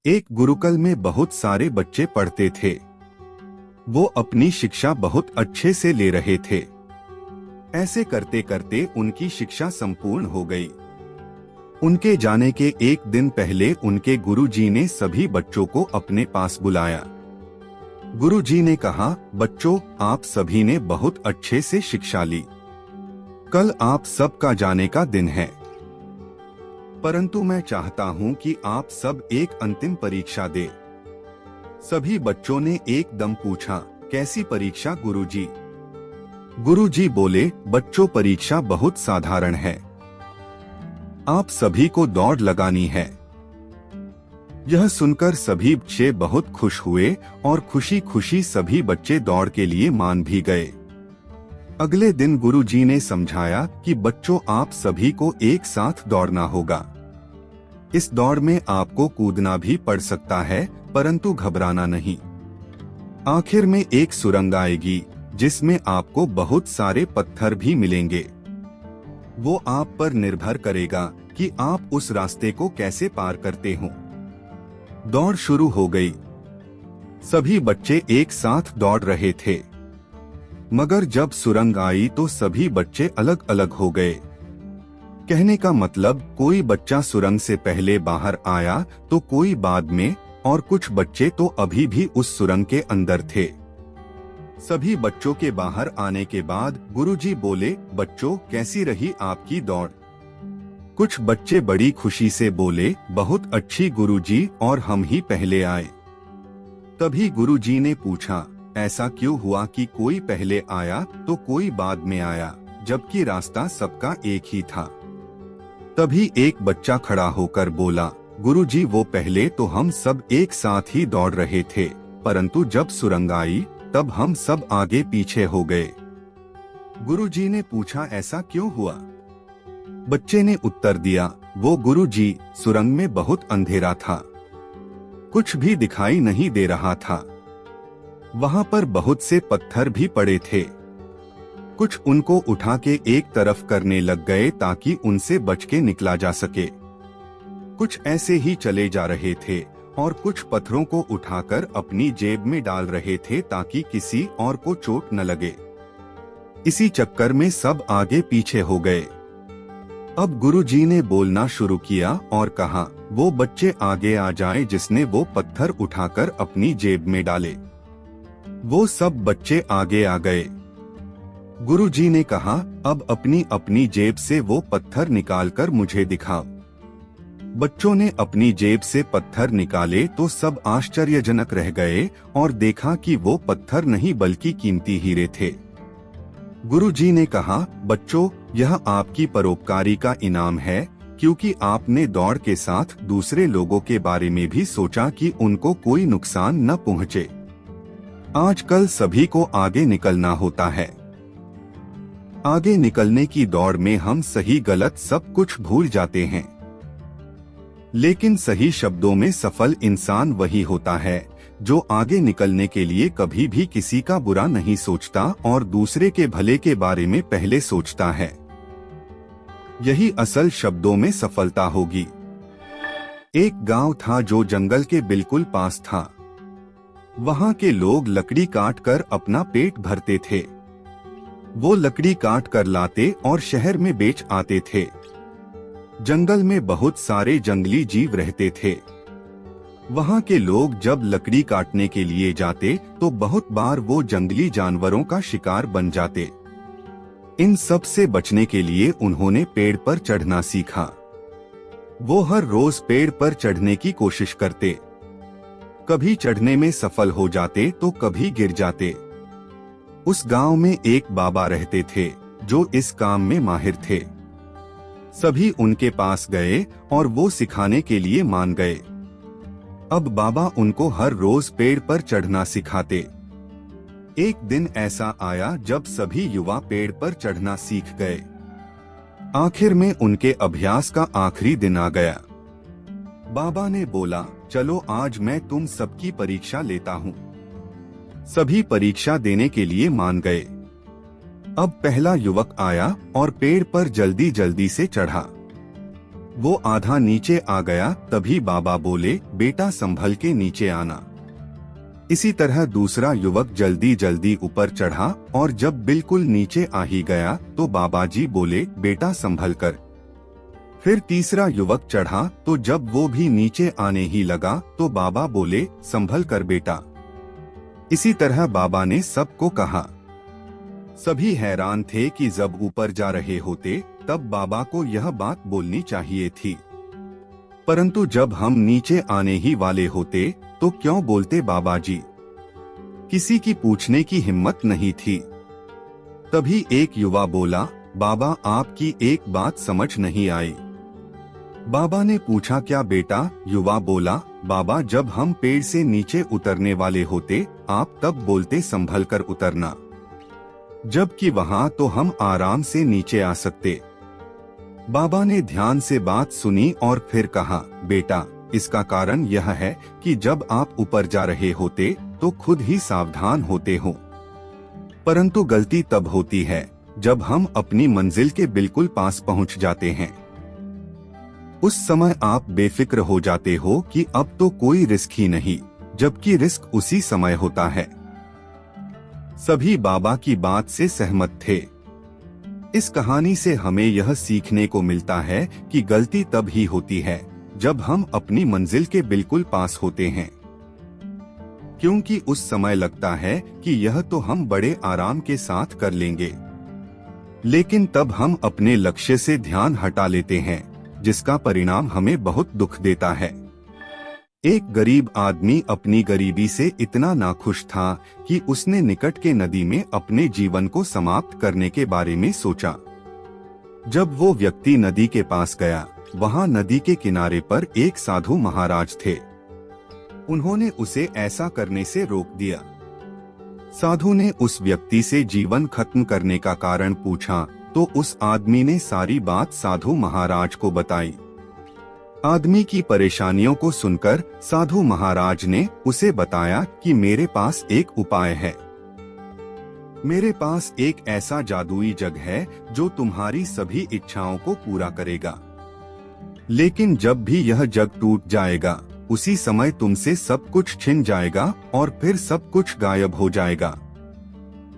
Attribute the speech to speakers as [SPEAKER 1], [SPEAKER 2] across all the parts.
[SPEAKER 1] एक गुरुकुल में बहुत सारे बच्चे पढ़ते थे। वो अपनी शिक्षा बहुत अच्छे से ले रहे थे। ऐसे करते करते उनकी शिक्षा संपूर्ण हो गई। उनके जाने के एक दिन पहले उनके गुरुजी ने सभी बच्चों को अपने पास बुलाया। गुरुजी ने कहा, बच्चों, आप सभी ने बहुत अच्छे से शिक्षा ली। कल आप सबका जाने का दिन है, परंतु मैं चाहता हूं कि आप सब एक अंतिम परीक्षा दे। सभी बच्चों ने एकदम पूछा, कैसी परीक्षा गुरुजी? गुरुजी बोले, बच्चों, परीक्षा बहुत साधारण है। आप सभी को दौड़ लगानी है। यह सुनकर सभी बच्चे बहुत खुश हुए और खुशी खुशी सभी बच्चे दौड़ के लिए मान भी गए। अगले दिन गुरुजी ने समझाया कि बच्चों, आप सभी को एक साथ दौड़ना होगा। इस दौड़ में आपको कूदना भी पड़ सकता है, परंतु घबराना नहीं। आखिर में एक सुरंग आएगी जिसमें आपको बहुत सारे पत्थर भी मिलेंगे। वो आप पर निर्भर करेगा कि आप उस रास्ते को कैसे पार करते हो। दौड़ शुरू हो गई। सभी बच्चे एक साथ दौड़ रहे थे, मगर जब सुरंग आई तो सभी बच्चे अलग अलग हो गए। कहने का मतलब, कोई बच्चा सुरंग से पहले बाहर आया तो कोई बाद में, और कुछ बच्चे तो अभी भी उस सुरंग के अंदर थे। सभी बच्चों के बाहर आने के बाद गुरुजी बोले, बच्चों, कैसी रही आपकी दौड़? कुछ बच्चे बड़ी खुशी से बोले, बहुत अच्छी गुरुजी, और हम ही पहले आए। तभी गुरुजी ने पूछा, ऐसा क्यों हुआ कि कोई पहले आया तो कोई बाद में आया, जबकि रास्ता सबका एक ही था? तभी एक बच्चा खड़ा होकर बोला, गुरुजी, वो पहले तो हम सब एक साथ ही दौड़ रहे थे, परंतु जब सुरंग आई तब हम सब आगे पीछे हो गए। गुरुजी ने पूछा, ऐसा क्यों हुआ? बच्चे ने उत्तर दिया, वो गुरुजी, सुरंग में बहुत अंधेरा था, कुछ भी दिखाई नहीं दे रहा था। वहां पर बहुत से पत्थर भी पड़े थे। कुछ उनको उठा के एक तरफ करने लग गए ताकि उनसे बच के निकला जा सके। कुछ ऐसे ही चले जा रहे थे और कुछ पत्थरों को उठाकर अपनी जेब में डाल रहे थे ताकि किसी और को चोट न लगे। इसी चक्कर में सब आगे पीछे हो गए। अब गुरुजी ने बोलना शुरू किया और कहा, वो बच्चे आगे आ जाएं जिसने वो पत्थर उठाकर अपनी जेब में डाले। वो सब बच्चे आगे आ गए। गुरुजी ने कहा, अब अपनी अपनी जेब से वो पत्थर निकालकर मुझे दिखाओ। बच्चों ने अपनी जेब से पत्थर निकाले तो सब आश्चर्यजनक रह गए और देखा कि वो पत्थर नहीं बल्कि कीमती हीरे थे। गुरुजी ने कहा, बच्चों, यह आपकी परोपकारी का इनाम है, क्योंकि आपने दौड़ के साथ दूसरे लोगों के बारे में भी सोचा कि उनको कोई नुकसान न पहुंचे। आजकल सभी को आगे निकलना होता है। आगे निकलने की दौड़ में हम सही गलत सब कुछ भूल जाते हैं, लेकिन सही शब्दों में सफल इंसान वही होता है जो आगे निकलने के लिए कभी भी किसी का बुरा नहीं सोचता और दूसरे के भले के बारे में पहले सोचता है। यही असल शब्दों में सफलता होगी। एक गांव था जो जंगल के बिल्कुल पास था। वहां के लोग लकड़ी काट कर अपना पेट भरते थे। वो लकड़ी काट कर लाते और शहर में बेच आते थे। जंगल में बहुत सारे जंगली जीव रहते थे। वहां के लोग जब लकड़ी काटने के लिए जाते तो बहुत बार वो जंगली जानवरों का शिकार बन जाते। इन सब से बचने के लिए उन्होंने पेड़ पर चढ़ना सीखा। वो हर रोज पेड़ पर चढ़ने की कोशिश करते। कभी चढ़ने में सफल हो जाते तो कभी गिर जाते। उस गांव में एक बाबा रहते थे जो इस काम में माहिर थे। सभी उनके पास गए और वो सिखाने के लिए मान गए। अब बाबा उनको हर रोज पेड़ पर चढ़ना सिखाते। एक दिन ऐसा आया जब सभी युवा पेड़ पर चढ़ना सीख गए। आखिर में उनके अभ्यास का आखिरी दिन आ गया। बाबा ने बोला, चलो आज मैं तुम सबकी परीक्षा लेता हूँ। सभी परीक्षा देने के लिए मान गए। अब पहला युवक आया और पेड़ पर जल्दी जल्दी से चढ़ा। वो आधा नीचे आ गया, तभी बाबा बोले, बेटा संभल के नीचे आना। इसी तरह दूसरा युवक जल्दी जल्दी ऊपर चढ़ा और जब बिल्कुल नीचे आ ही गया तो बाबा जी बोले, बेटा संभल कर। फिर तीसरा युवक चढ़ा तो जब वो भी नीचे आने ही लगा तो बाबा बोले, संभल कर बेटा। इसी तरह बाबा ने सबको कहा। सभी हैरान थे कि जब ऊपर जा रहे होते तब बाबा को यह बात बोलनी चाहिए थी, परंतु जब हम नीचे आने ही वाले होते तो क्यों बोलते बाबा जी? किसी की पूछने की हिम्मत नहीं थी। तभी एक युवा बोला, बाबा आपकी एक बात समझ नहीं आई। बाबा ने पूछा, क्या बेटा? युवा बोला, बाबा जब हम पेड़ से नीचे उतरने वाले होते आप तब बोलते संभल कर उतरना, जबकि वहां तो हम आराम से नीचे आ सकते। बाबा ने ध्यान से बात सुनी और फिर कहा, बेटा इसका कारण यह है कि जब आप ऊपर जा रहे होते तो खुद ही सावधान होते हो, परंतु गलती तब होती है जब हम अपनी मंजिल के बिल्कुल पास पहुंच जाते हैं। उस समय आप बेफिक्र हो जाते हो कि अब तो कोई रिस्क ही नहीं, जबकि रिस्क उसी समय होता है। सभी बाबा की बात से सहमत थे। इस कहानी से हमें यह सीखने को मिलता है कि गलती तब ही होती है जब हम अपनी मंजिल के बिल्कुल पास होते हैं, क्योंकि उस समय लगता है कि यह तो हम बड़े आराम के साथ कर लेंगे, लेकिन तब हम अपने लक्ष्य से ध्यान हटा लेते हैं, जिसका परिणाम हमें बहुत दुख देता है। एक गरीब आदमी अपनी गरीबी से इतना नाखुश था कि उसने निकट के नदी में अपने जीवन को समाप्त करने के बारे में सोचा। जब वो व्यक्ति नदी के पास गया, वहां नदी के किनारे पर एक साधु महाराज थे। उन्होंने उसे ऐसा करने से रोक दिया। साधु ने उस व्यक्ति से जीवन खत्म करने का कारण पूछा तो उस आदमी ने सारी बात साधु महाराज को बताई। आदमी की परेशानियों को सुनकर साधु महाराज ने उसे बताया कि मेरे पास एक उपाय है। मेरे पास एक ऐसा जादुई जग है जो तुम्हारी सभी इच्छाओं को पूरा करेगा, लेकिन जब भी यह जग टूट जाएगा उसी समय तुमसे सब कुछ छिन जाएगा और फिर सब कुछ गायब हो जाएगा।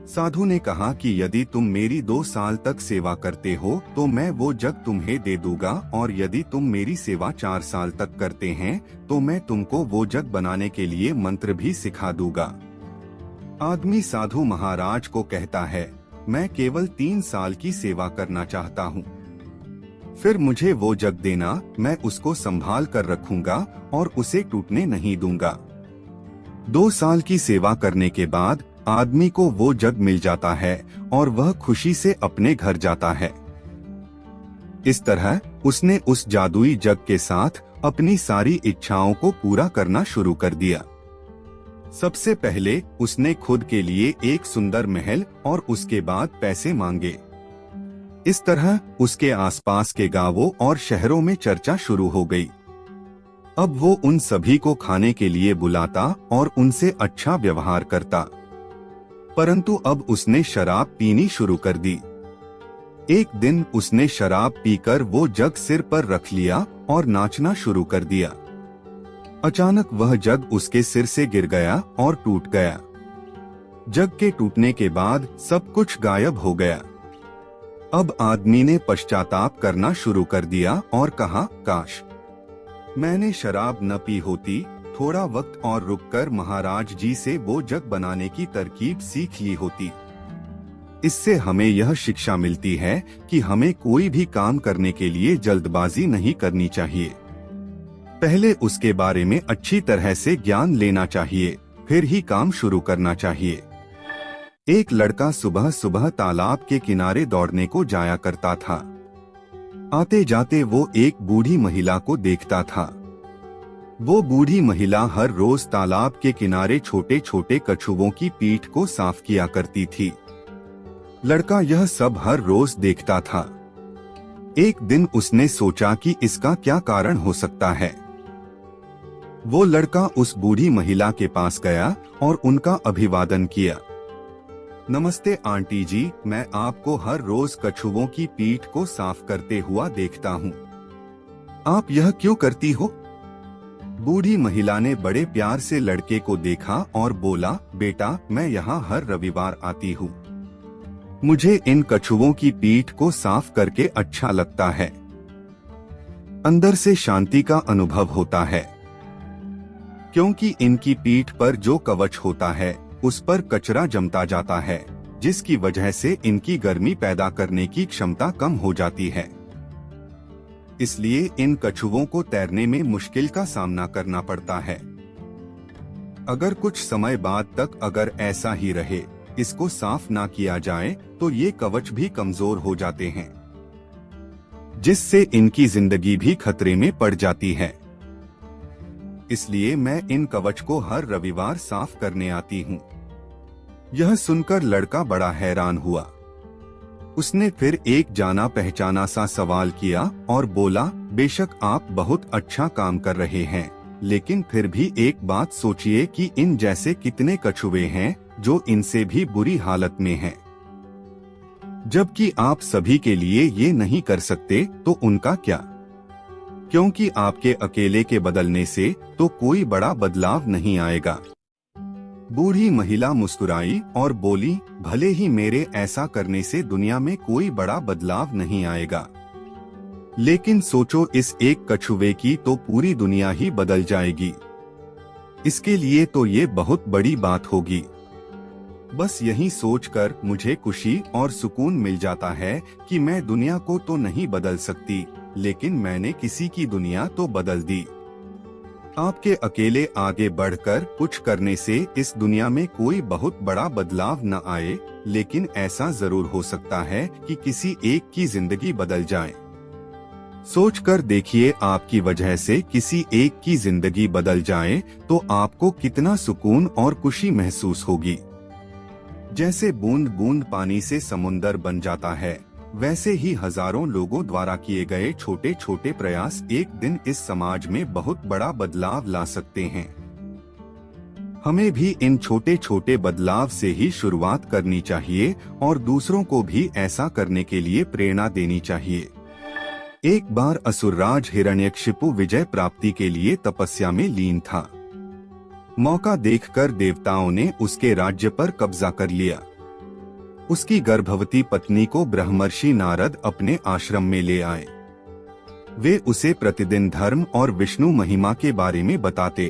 [SPEAKER 1] साधु ने कहा कि यदि तुम मेरी 2 साल तक सेवा करते हो तो मैं वो जग तुम्हें दे दूंगा, और यदि तुम मेरी सेवा 4 साल तक करते हैं तो मैं तुमको वो जग बनाने के लिए मंत्र भी सिखा दूंगा। आदमी साधु महाराज को कहता है, मैं केवल 3 साल की सेवा करना चाहता हूँ, फिर मुझे वो जग देना, मैं उसको संभाल कर रखूंगा और उसे टूटने नहीं दूंगा। 2 साल की सेवा करने के बाद आदमी को वो जग मिल जाता है और वह खुशी से अपने घर जाता है। इस तरह उसने उस जादुई जग के साथ अपनी सारी इच्छाओं को पूरा करना शुरू कर दिया। सबसे पहले उसने खुद के लिए एक सुंदर महल और उसके बाद पैसे मांगे। इस तरह उसके आसपास के गांवों और शहरों में चर्चा शुरू हो गई। अब वो उन सभी को खाने के लिए बुलाता और उनसे अच्छा व्यवहार करता, परंतु अब उसने शराब पीनी शुरू कर दी। एक दिन उसने शराब पीकर वो जग सिर पर रख लिया और नाचना शुरू कर दिया। अचानक वह जग उसके सिर से गिर गया और टूट गया। जग के टूटने के बाद सब कुछ गायब हो गया। अब आदमी ने पश्चाताप करना शुरू कर दिया और कहा, काश मैंने शराब न पी होती, थोड़ा वक्त और रुककर महाराज जी से वो जग बनाने की तरकीब सीख ली होती। इससे हमें यह शिक्षा मिलती है कि हमें कोई भी काम करने के लिए जल्दबाजी नहीं करनी चाहिए। पहले उसके बारे में अच्छी तरह से ज्ञान लेना चाहिए, फिर ही काम शुरू करना चाहिए। एक लड़का सुबह सुबह तालाब के किनारे दौड़ने को जाया करता था। आते जाते वो एक बूढ़ी महिला को देखता था। वो बूढ़ी महिला हर रोज तालाब के किनारे छोटे छोटे कछुओं की पीठ को साफ किया करती थी। लड़का यह सब हर रोज देखता था। एक दिन उसने सोचा कि इसका क्या कारण हो सकता है। वो लड़का उस बूढ़ी महिला के पास गया और उनका अभिवादन किया। नमस्ते आंटी जी, मैं आपको हर रोज कछुओं की पीठ को साफ करते हुआ देखता हूँ। आप यह क्यों करती हो? बूढ़ी महिला ने बड़े प्यार से लड़के को देखा और बोला, बेटा, मैं यहाँ हर रविवार आती हूँ। मुझे इन कछुओं की पीठ को साफ करके अच्छा लगता है। अंदर से शांति का अनुभव होता है, क्योंकि इनकी पीठ पर जो कवच होता है उस पर कचरा जमता जाता है, जिसकी वजह से इनकी गर्मी पैदा करने की क्षमता कम हो जाती है। इसलिए इन कछुओं को तैरने में मुश्किल का सामना करना पड़ता है। अगर कुछ समय बाद तक अगर ऐसा ही रहे, इसको साफ ना किया जाए, तो ये कवच भी कमजोर हो जाते हैं, जिससे इनकी जिंदगी भी खतरे में पड़ जाती है। इसलिए मैं इन कवच को हर रविवार साफ करने आती हूँ। यह सुनकर लड़का बड़ा हैरान हुआ। उसने फिर एक जाना पहचाना सा सवाल किया और बोला, बेशक आप बहुत अच्छा काम कर रहे हैं, लेकिन फिर भी एक बात सोचिए कि इन जैसे कितने कछुए हैं जो इनसे भी बुरी हालत में हैं। जबकि आप सभी के लिए ये नहीं कर सकते, तो उनका क्या? क्योंकि आपके अकेले के बदलने से तो कोई बड़ा बदलाव नहीं आएगा। बूढ़ी महिला मुस्कुराई और बोली, भले ही मेरे ऐसा करने से दुनिया में कोई बड़ा बदलाव नहीं आएगा, लेकिन सोचो, इस एक कछुए की तो पूरी दुनिया ही बदल जाएगी। इसके लिए तो ये बहुत बड़ी बात होगी। बस यही सोचकर मुझे खुशी और सुकून मिल जाता है कि मैं दुनिया को तो नहीं बदल सकती, लेकिन मैंने किसी की दुनिया तो बदल दी। आपके अकेले आगे बढ़कर कुछ करने से इस दुनिया में कोई बहुत बड़ा बदलाव न आए, लेकिन ऐसा जरूर हो सकता है कि किसी एक की जिंदगी बदल जाए। सोचकर देखिए, आपकी वजह से किसी एक की जिंदगी बदल जाए तो आपको कितना सुकून और खुशी महसूस होगी। जैसे बूंद बूंद पानी से समुंदर बन जाता है, वैसे ही हजारों लोगों द्वारा किए गए छोटे छोटे प्रयास एक दिन इस समाज में बहुत बड़ा बदलाव ला सकते हैं। हमें भी इन छोटे छोटे बदलाव से ही शुरुआत करनी चाहिए और दूसरों को भी ऐसा करने के लिए प्रेरणा देनी चाहिए। एक बार असुरराज हिरण्यकशिपु विजय प्राप्ति के लिए तपस्या में लीन था। मौका देखकर देवताओं ने उसके राज्य पर कब्जा कर लिया। उसकी गर्भवती पत्नी को ब्रह्मर्षि नारद अपने आश्रम में ले आए। वे उसे प्रतिदिन धर्म और विष्णु महिमा के बारे में बताते।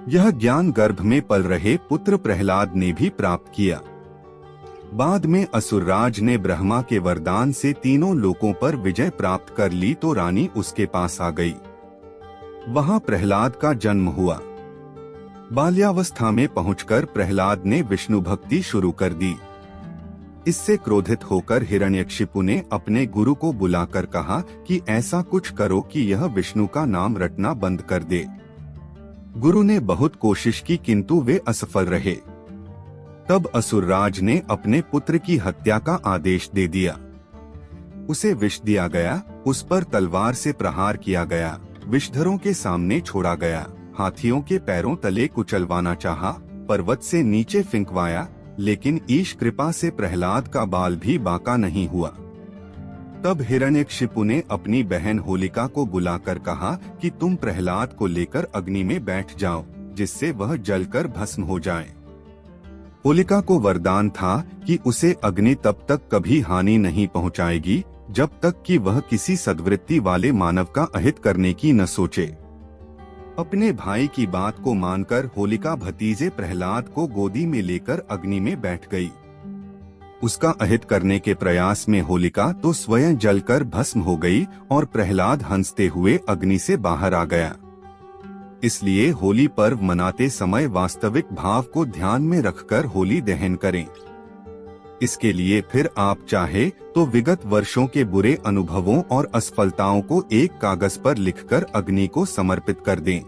[SPEAKER 1] यह ज्ञान गर्भ में पल रहे पुत्र प्रहलाद ने भी प्राप्त किया। बाद में असुरराज ने ब्रह्मा के वरदान से तीनों लोकों पर विजय प्राप्त कर ली तो रानी उसके पास आ गई। वहां प्रहलाद का जन्म हुआ। बाल्यावस्था में पहुंचकर प्रहलाद ने विष्णु भक्ति शुरू कर दी। इससे क्रोधित होकर हिरण्यकशिपु ने अपने गुरु को बुलाकर कहा कि ऐसा कुछ करो कि यह विष्णु का नाम रटना बंद कर दे। गुरु ने बहुत कोशिश की, किंतु वे असफल रहे। तब असुरराज ने अपने पुत्र की हत्या का आदेश दे दिया। उसे विष दिया गया, उस पर तलवार से प्रहार किया गया, विषधरों के सामने छोड़ा गया, हाथियों के पैरों तले कुचलवाना चाहा, पर्वत से नीचे फेंकवाया, लेकिन ईश कृपा से प्रहलाद का बाल भी बांका नहीं हुआ। तब हिरण्यकशिपु ने अपनी बहन होलिका को बुलाकर कहा कि तुम प्रहलाद को लेकर अग्नि में बैठ जाओ, जिससे वह जलकर भस्म हो जाए। होलिका को वरदान था कि उसे अग्नि तब तक कभी हानि नहीं पहुंचाएगी जब तक कि वह किसी सद्वृत्ति वाले मानव का अहित करने की न सोचे। अपने भाई की बात को मानकर होलिका भतीजे प्रहलाद को गोदी में लेकर अग्नि में बैठ गई। उसका अहित करने के प्रयास में होलिका तो स्वयं जलकर भस्म हो गई और प्रहलाद हंसते हुए अग्नि से बाहर आ गया। इसलिए होली पर्व मनाते समय वास्तविक भाव को ध्यान में रखकर होली दहन करें। इसके लिए फिर आप चाहे तो विगत वर्षों के बुरे अनुभवों और असफलताओं को एक कागज पर लिखकर अग्नि को समर्पित कर दें।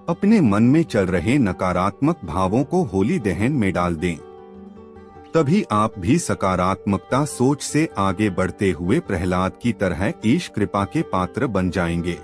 [SPEAKER 1] अपने मन में चल रहे नकारात्मक भावों को होली दहन में डाल दें। तभी आप भी सकारात्मकता सोच से आगे बढ़ते हुए प्रहलाद की तरह ईश कृपा के पात्र बन जाएंगे।